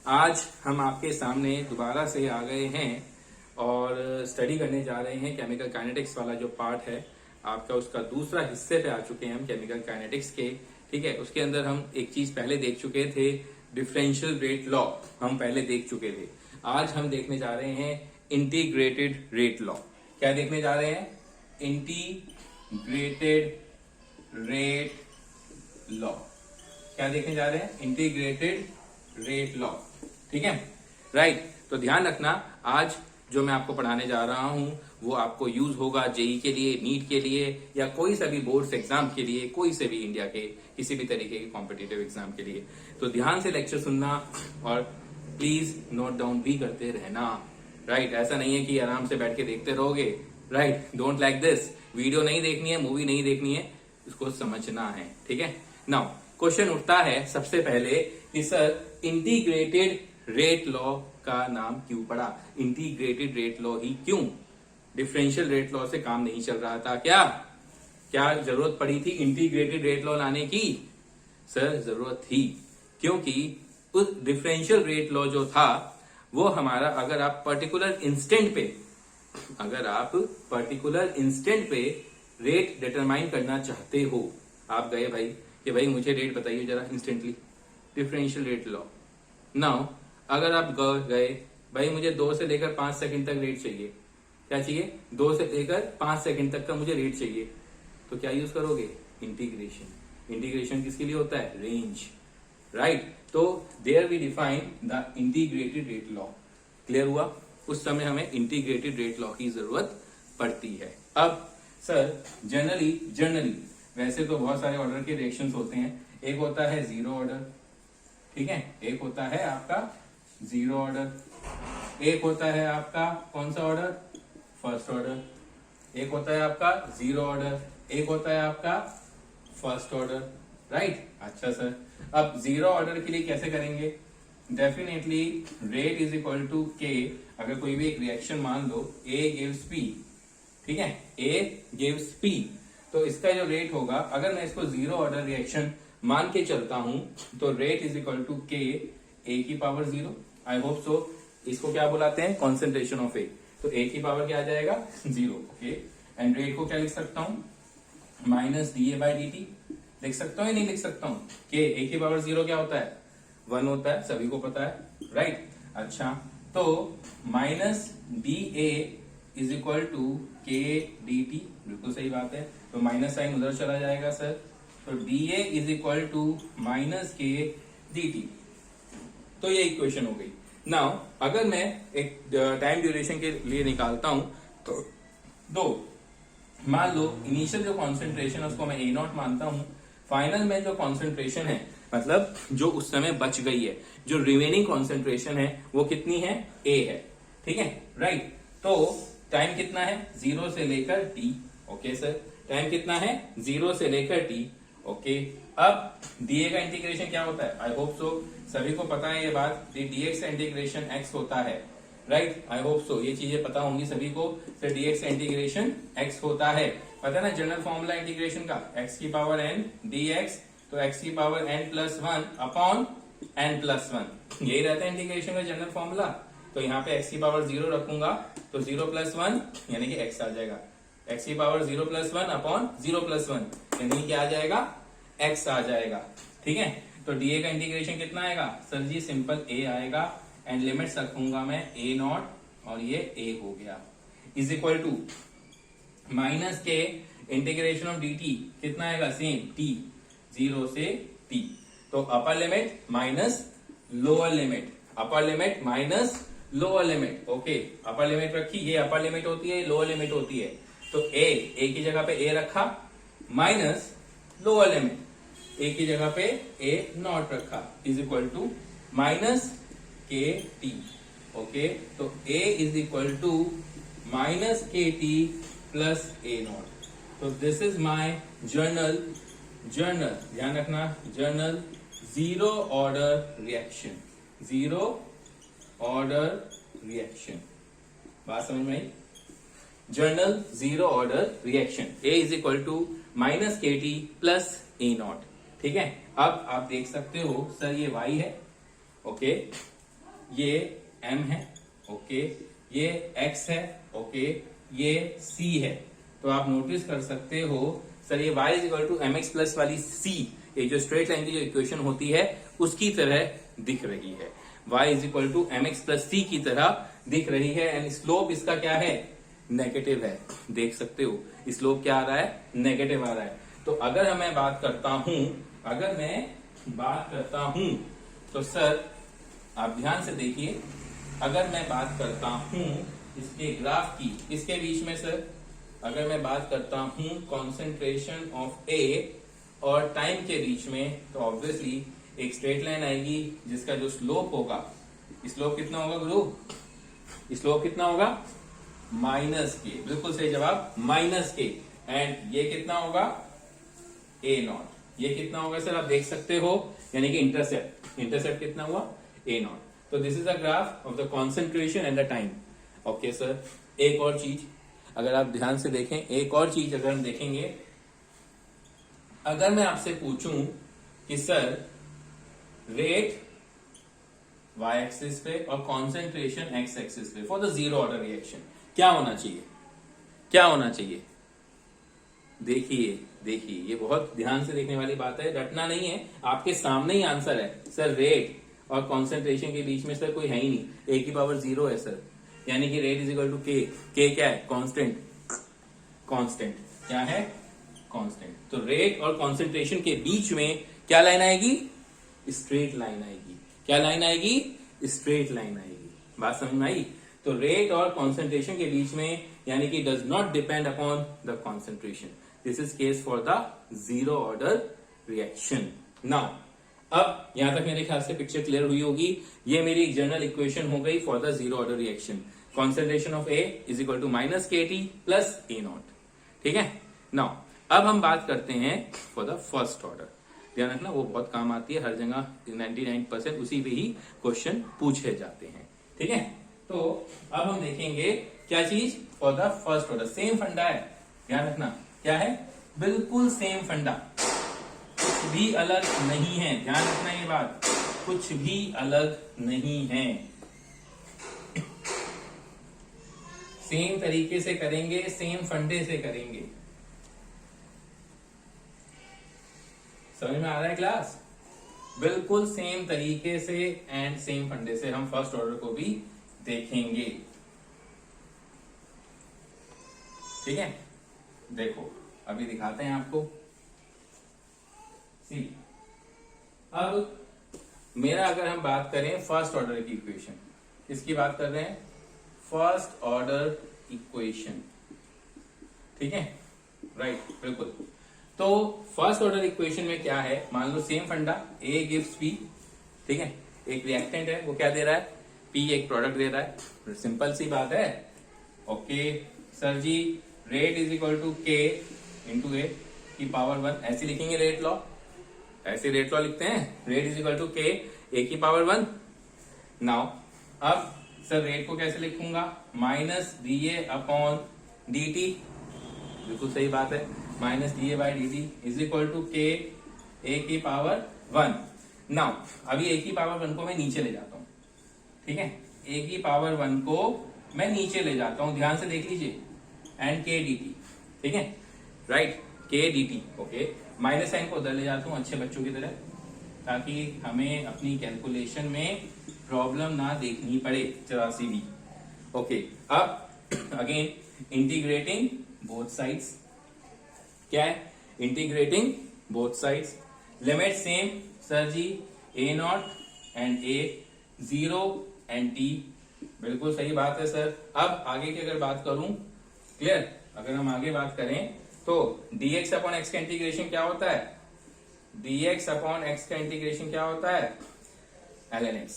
आज हम आपके सामने दोबारा से आ गए हैं और स्टडी करने जा रहे हैं केमिकल काइनेटिक्स वाला जो पार्ट है आपका, उसका दूसरा हिस्से पे आ चुके हैं हम केमिकल काइनेटिक्स के। ठीक है, उसके अंदर हम एक चीज पहले देख चुके थे, डिफरेंशियल रेट लॉ हम पहले देख चुके थे। आज हम देखने जा रहे हैं इंटीग्रेटेड रेट लॉ। क्या देखने जा रहे हैं? Integrated rate law. क्या देखने जा रहे हैं? Integrated rate law. ठीक है, राइट। तो ध्यान रखना, आज जो मैं आपको पढ़ाने जा रहा हूं वो आपको यूज होगा जेई के लिए, नीट के लिए, या कोई सा भी बोर्ड्स एग्जाम के लिए, कोई से भी इंडिया के किसी भी तरीके के कॉम्पिटिटिव एग्जाम के लिए। तो ध्यान से लेक्चर सुनना और प्लीज नोट डाउन भी करते रहना। राइट, ऐसा नहीं है कि आराम से बैठ के देखते रहोगे। Right, don't like this. Video नहीं देखनी है, मूवी नहीं देखनी है, इसको समझना है। ठीक है, नाउ क्वेश्चन उठता है सबसे पहले कि सर इंटीग्रेटेड रेट लॉ का नाम क्यों पड़ा? इंटीग्रेटेड रेट लॉ ही क्यों? डिफरेंशियल रेट लॉ से काम नहीं चल रहा था क्या? क्या जरूरत पड़ी थी इंटीग्रेटेड रेट लॉ लाने की? सर जरूरत थी, क्योंकि उस डिफरेंशियल रेट लॉ जो था वो हमारा, अगर आप पर्टिकुलर इंस्टेंट पे रेट डिटरमाइन करना चाहते हो, आप गए भाई कि भाई मुझे रेट बताइए जरा instantly, differential rate law. Now अगर आप गए भाई मुझे 2 से लेकर 5 सेकंड तक रेट चाहिए, क्या चाहिए? 2 से लेकर 5 सेकंड तक का मुझे रेट चाहिए, तो क्या यूज करोगे? इंटीग्रेशन। इंटीग्रेशन किसके लिए होता है? रेंज। राइट, तो there we define the integrated rate law. Clear हुआ? उस समय हमें इंटीग्रेटेड रेट लॉ की जरूरत पड़ती है। अब सर जनरली वैसे तो बहुत सारे ऑर्डर के रिएक्शंस होते हैं। एक होता है जीरो ऑर्डर, ठीक है, एक होता है आपका जीरो ऑर्डर, एक होता है आपका कौन सा ऑर्डर? First order. एक होता है आपका जीरो ऑर्डर, एक होता है आपका फर्स्ट ऑर्डर। राइट, अच्छा सर, अब जीरो ऑर्डर के लिए कैसे करेंगे? Definitely rate is equal to K. अगर कोई भी एक रिएक्शन मान लो ए गिव्स पी, ठीक है, ए गिव्स पी, तो इसका जो रेट होगा, अगर मैं इसको जीरो ऑर्डर रिएक्शन मान के चलता हूं तो rate is equal to K A की पावर 0। I hope so. इसको क्या बुलाते हैं? कॉन्सेंट्रेशन ऑफ ए। तो ए की पावर क्या आ जाएगा? 0। ओके, एंड रेट को क्या लिख सकता हूं? Minus D A by D T. लिख सकता हूं या नहीं लिख सकता हूं? के ए की पावर 0 क्या होता है? 1 होता है, सभी को पता है। राइट, अच्छा, तो minus D A is equal to K D T. बिल्कुल सही बात है, तो माइनस साइन उधर चला जाएगा सर, तो D A is equal to minus K D T. तो ये इक्वेशन हो गई। नाउ अगर मैं एक टाइम ड्यूरेशन के लिए निकालता हूं तो दो, मान लो इनिशियल जो कॉन्सेंट्रेशन है उसको मैं ए नॉट मानता हूं, फाइनल में जो कॉन्सेंट्रेशन है, मतलब जो उस समय बच गई है, जो रिमेनिंग कॉन्सेंट्रेशन है वो कितनी है? ए है। ठीक है, राइट। तो टाइम कितना है? 0 से लेकर टी। ओके सर, टाइम कितना है? 0 से लेकर टी। ओके, अब डीए का इंटीग्रेशन क्या होता है? आई होप सो सभी को पता है ये बात, डीएक्स का इंटीग्रेशन एक्स होता है। राइट, आई होप सो ये चीजें पता होंगी सभी को। सर डीएक्स का इंटीग्रेशन एक्स होता है, पता है ना जनरल फॉर्मूला इंटीग्रेशन का? एक्स की पावर एन डीएक्स, तो एक्स की power N plus 1 upon N plus 1, यही रहता है इंटीग्रेशन का जनरल फॉर्मूला। तो यहाँ पे एक्स की पावर 0 रखूंगा तो 0 प्लस 1 यानी कि एक्स आ जाएगा। एक्स की पावर 0 प्लस 1 अपॉन 0 प्लस 1 यानी क्या आ जाएगा? एक्स आ जाएगा। ठीक है, तो डीए का इंटीग्रेशन कितना आएगा? सर जी सिंपल ए आएगा, एंड लिमिट्स रखूंगा मैं ए नॉट और ये ए हो गया, इज इक्वल टू माइनस के इंटीग्रेशन ऑफ डी टी कितना आएगा? सेम टी, 0 से टी। तो upper limit minus lower limit, upper limit minus lower limit. Okay, upper limit रखी, ये अपर लिमिट होती है, लोअर लिमिट होती है। तो ए की जगह पे ए रखा, माइनस लोअर लिमिट, ए की जगह पे ए नॉट रखा, is equal to minus K T. Okay, तो A is equal to minus K T plus A naught. तो दिस इज माई जर्नल, ध्यान रखना, general zero order reaction, zero order reaction. बात समझ में आई? General zero order reaction, A is equal to minus K T plus A not. ठीक है, अब आप देख सकते हो सर ये y है। ओके, ये m है, ओके, ये x है, ओके, ये c है। तो आप नोटिस कर सकते हो सर ये y is equal to M X plus वाली c, ये जो स्ट्रेट लाइन की जो इक्वेशन होती है उसकी तरह दिख रही है। y is equal to M X plus C की तरह दिख रही है एंड स्लोप इसका क्या है, नेगेटिव है। देख सकते हो स्लोप क्या आ रहा है, नेगेटिव आ रहा है। तो अगर मैं बात करता हूं तो सर आप ध्यान से देखिए, अगर मैं बात करता हूं इसके ग्राफ की, इसके बीच में सर अगर मैं बात करता हूं कॉन्सेंट्रेशन ऑफ ए और टाइम के बीच में, तो ऑब्वियसली एक स्ट्रेट लाइन आएगी जिसका जो स्लोप होगा, स्लोप कितना होगा गुरु, स्लोप कितना होगा, माइनस के, बिल्कुल सही जवाब, माइनस के। एंड ये कितना होगा, ए नॉट। ये कितना होगा सर आप देख सकते हो, यानी कि इंटरसेप्ट कितना हुआ, ए नॉट। तो this is the graph of the concentration and the time. Okay sir, एक और चीज अगर आप ध्यान से देखें, एक और चीज अगर हम देखेंगे, अगर मैं आपसे पूछूं कि सर रेट y एक्सिस पे और कॉन्सेंट्रेशन x एक्सिस पे for the zero order reaction क्या होना चाहिए, क्या होना चाहिए। देखिए ये बहुत ध्यान से देखने वाली बात है, रटना नहीं है, आपके सामने ही आंसर है। सर रेट और कॉन्सेंट्रेशन के बीच में सर कोई है ही नहीं, ए की पावर 0 है सर, यानी कि रेट इज इक्वल टू के क्या है, कांस्टेंट क्या है, कांस्टेंट। तो रेट और कॉन्सेंट्रेशन के बीच में क्या लाइन आएगी, स्ट्रेट लाइन आएगी। क्या लाइन आएगी, स्ट्रेट लाइन आएगी। बात समझ में आई। तो रेट और कॉन्सेंट्रेशन के बीच में, यानी कि does not depend upon the concentration. This is case for the zero order reaction. Now अब यहां तक मेरे ख्याल से पिक्चर क्लियर हुई होगी। ये मेरी जनरल इक्वेशन हो गई for the zero order reaction. Concentration of A is equal to minus K T plus A not. ठीक है। नाउ अब हम बात करते हैं फॉर द फर्स्ट ऑर्डर। ध्यान रखना, वो बहुत काम आती है, हर जगह 99% उसी पे ही क्वेश्चन पूछे जाते हैं। ठीक है। तो अब हम देखेंगे क्या चीज, for the first order same फंडा है। ध्यान रखना क्या है, बिल्कुल सेम फंडा, कुछ भी अलग नहीं है। ध्यान रखना ये बात, कुछ भी अलग नहीं है, सेम तरीके से करेंगे, सेम फंडे से करेंगे। समझ में आ रहा है क्लास, बिल्कुल सेम तरीके से एंड सेम फंडे से हम फर्स्ट ऑर्डर को भी देखेंगे। ठीक है, देखो अभी दिखाते हैं आपको। सी, अब मेरा अगर हम बात करें फर्स्ट ऑर्डर की इक्वेशन, किसकी बात कर रहे हैं, फर्स्ट ऑर्डर इक्वेशन। ठीक है, राइट, बिल्कुल। तो फर्स्ट ऑर्डर इक्वेशन में क्या है, मान लो सेम फंडा, ए गिव्स पी। ठीक है, एक रिएक्टेंट है, वो क्या दे रहा है, पी एक प्रोडक्ट दे रहा है। सिंपल सी बात है। Okay sir ji, rate is equal to K into A की पावर 1, ऐसे लिखेंगे रेट लॉ, ऐसे रेट लॉ लिखते हैं, rate is equal to K A की पावर 1। नाउ अब सर रेट को कैसे लिखूंगा, minus D A upon D T, बिल्कुल सही बात है, minus D A by D T is equal to K A की पावर 1। नाउ अभी ए की पावर 1 को मैं नीचे ले जाता हूं। ठीक है, ए की पावर 1 को मैं नीचे ले जाता हूं, ध्यान से देख लीजिए, एंड के डी टी। ठीक है, right, K D T. Okay, minus sign को उधर ले जाता हूं अच्छे बच्चों की तरह, ताकि हमें अपनी कैलकुलेशन में प्रॉब्लम ना देखनी पड़े 84 भी। ओके, अब अगेन इंटीग्रेटिंग बोथ साइड्स, क्या है, integrating both sides, limit same sir ji, A not and A, 0 and T, बिल्कुल सही बात है सर। अब आगे की अगर बात करूं, क्लियर, अगर हम आगे बात करें तो dx अपॉन एक्स का इंटीग्रेशन क्या होता है, dx अपॉन एक्स का इंटीग्रेशन क्या होता है, ln x,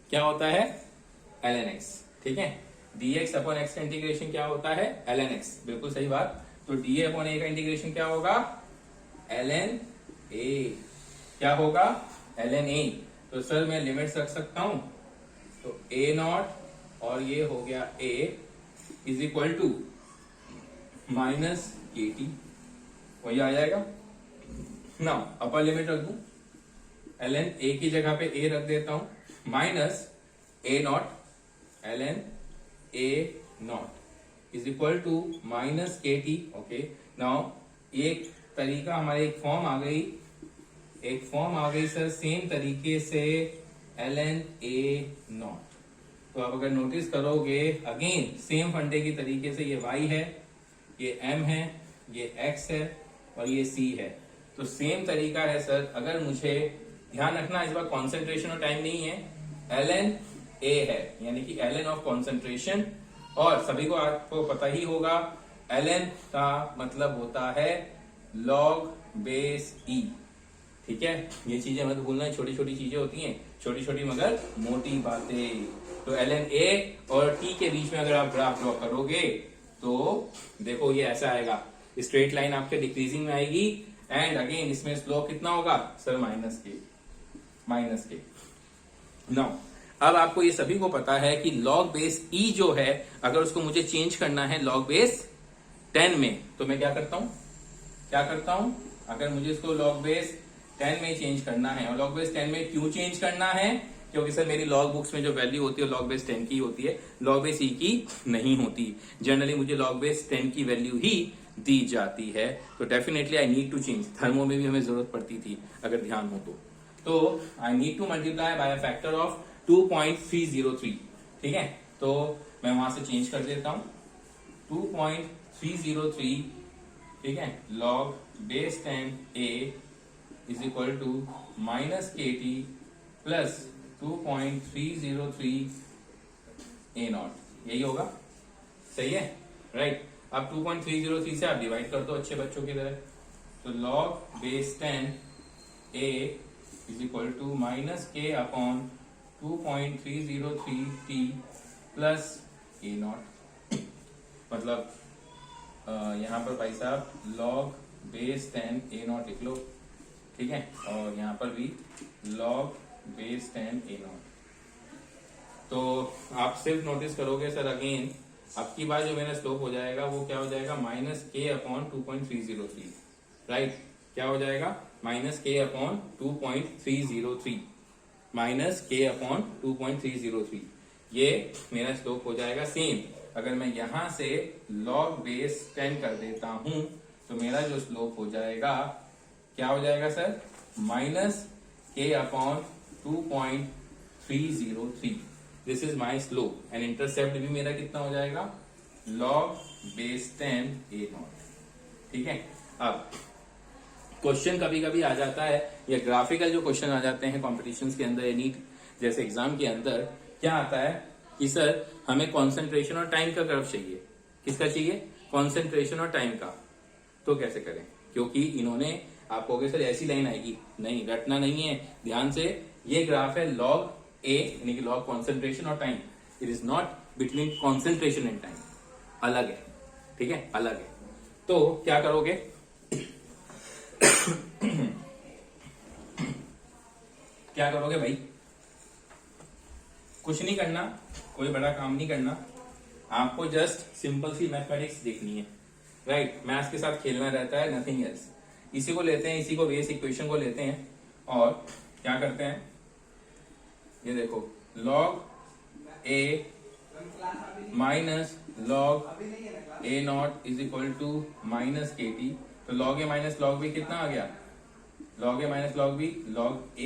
क्या होता है, ln x। ठीक है, dx अपॉन एक्स का इंटीग्रेशन क्या होता है, ln x, बिल्कुल सही बात। तो dA अपॉन a का इंटीग्रेशन क्या होगा, ln a, क्या होगा, ln a। तो सर मैं लिमिट्स रख सकता हूं, तो a नॉट और ये हो गया a is equal to minus K T, वही आ जाएगा ना। अपर लिमिट रख दूं, ln a की जगह पे a रख देता हूं, minus A not ln a not is equal to minus K T. Okay, now एक तरीका हमारे एक फॉर्म आ गई सर सेम तरीके से ln a नॉट। तो आप अगर नोटिस करोगे अगेन सेम फंडे की तरीके से ये y है, ये m है, ये x है और ये c है। तो सेम तरीका है सर, अगर मुझे ध्यान रखना इस बार कॉन्सेंट्रेशन और टाइम नहीं है, ln a है यानी कि ln ऑफ कॉन्सेंट्रेशन, और सभी को आपको पता ही होगा ln का मतलब होता है log बेस e। ठीक है, ये चीजें मत भूलना, छोटी छोटी चीजें होती हैं, छोटी छोटी मगर मोटी बातें। तो ln a और t के बीच में अगर आप ग्राफ ड्रॉ करोगे तो देखो ये ऐसा आएगा, स्ट्रेट लाइन आपके डिक्रीजिंग में आएगी एंड अगेन इसमें स्लोप कितना होगा सर माइनस के। नाउ अब आपको ये सभी को पता है कि log बेस e जो है अगर उसको मुझे चेंज करना है log बेस 10 में, तो मैं क्या करता हूं अगर मुझे इसको log बेस 10 में चेंज करना है, और log बेस 10 में क्यों चेंज करना है, क्योंकि सर मेरी लॉग बुक्स में जो वैल्यू होती है log बेस 10 की होती है, log बेस e की नहीं होती। जनरली मुझे log बेस 10 की वैल्यू ही दी जाती है, तो definitely I need to change. Thermo में भी हमें जरूरत पड़ती थी अगर ध्यान हो तो आई need to multiply by a factor of 2.303। ठीक है, तो मैं वहां से चेंज कर देता हूं 2.303। ठीक है, log base 10 a is equal to minus K T plus 2.303 a not, यही होगा, सही है, राइट। अब 2.303 से आप डिवाइड कर दो अच्छे बच्चों की तरह, तो log base 10 a is equal to minus K upon 2.303 t plus a naught. मतलब यहाँ पर भाई साहब log बेस 10 a नॉट लिख लो, ठीक है, और यहाँ पर भी log बेस 10 a नॉट। तो आप सिर्फ नोटिस करोगे सर अगेन अब की बार जो मेरा स्लोप हो जाएगा वो क्या हो जाएगा माइनस के अपॉन 2.303, राइट। क्या हो जाएगा minus K upon 2.303, minus K upon 2.303, ये मेरा स्लोप हो जाएगा सेम। अगर मैं यहां से log बेस 10 कर देता हूं तो मेरा जो स्लोप हो जाएगा क्या हो जाएगा sir minus K upon 2.303। This is my slope and intercept भी मेरा कितना हो जाएगा log बेस 10 a नॉट। ठीक है, अब क्वेश्चन कभी कभी आ जाता है, या ग्राफिकल जो क्वेश्चन आ जाते हैं कॉम्पिटिशन्स के अंदर या नीट जैसे एग्जाम के अंदर, क्या आता है कि सर हमें कॉन्सेंट्रेशन और टाइम का ग्राफ चाहिए। किसका चाहिए, कॉन्सेंट्रेशन और टाइम का। तो कैसे करें, क्योंकि इन्होंने आप कहोगे सर ऐसी लाइन आएगी, नहीं, रटना नहीं है, ध्यान से। ये ग्राफ है log a यानी कि log कॉन्सेंट्रेशन और time, it is not between concentration and time, अलग है, ठीक है, अलग है। तो क्या करोगे क्या करोगे भाई, कुछ नहीं करना, कोई बड़ा काम नहीं करना, आपको जस्ट सिंपल सी मैथमेटिक्स देखनी है, राइट। मैथ्स के साथ खेलना रहता है, नथिंग एल्स। इसी को लेते हैं, इसी को बेस इक्वेशन को लेते हैं और क्या करते हैं, ये देखो log a minus log a not is equal to minus K T. तो log a minus log b कितना आ गया, log a minus log b, log a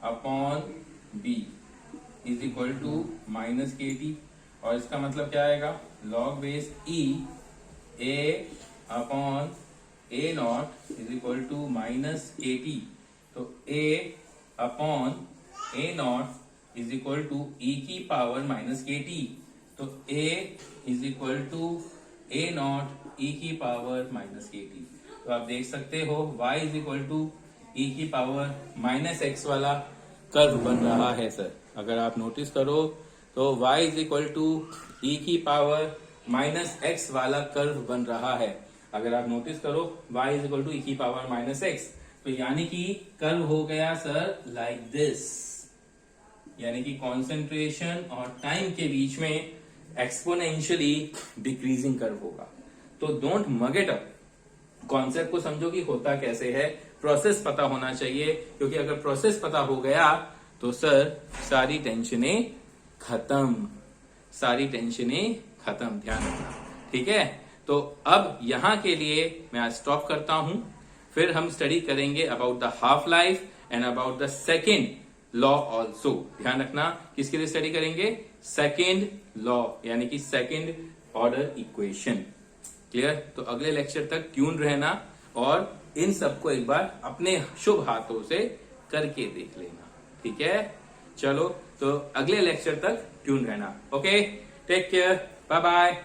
upon b is equal to minus K T, और इसका मतलब क्या आएगा log base e a upon a not is equal to minus K T. तो a upon a not is equal to e की power minus K T. तो a is equal to a not e की power minus K T. तो आप देख सकते हो y is equal to e की पावर माइनस एक्स वाला कर्व बन रहा है सर। अगर आप नोटिस करो तो y is equal to e की पावर माइनस एक्स वाला कर्व बन रहा है। अगर आप नोटिस करो y is equal to e की पावर माइनस एक्स, तो यानी कि कर्व हो गया सर लाइक दिस, यानी कि कॉन्सेंट्रेशन और टाइम के बीच में एक्सपोनेंशियली डिक्रीजिंग कर्व होगा। तो don't mug it up, concept को समझो कि होता कैसे है, प्रोसेस पता होना चाहिए, क्योंकि अगर प्रोसेस पता हो गया तो सर सारी टेंशनें खत्म, सारी टेंशनें खत्म, ध्यान रखना, ठीक है। तो अब यहां के लिए मैं आज स्टॉप करता हूं, फिर हम स्टडी करेंगे about the half life and about the second law also. ध्यान रखना, किसके लिए स्टडी करेंगे? सेकेंड लॉ, यानी कि सेकेंड ऑर्डर इक्वेशन। क्लियर? तो अगले लेक्चर तक ट्यून रहना और इन सबको एक बार अपने शुभ हाथों से करके देख लेना, ठीक है। चलो, तो अगले लेक्चर तक ट्यून रहना। Okay, take care, bye bye.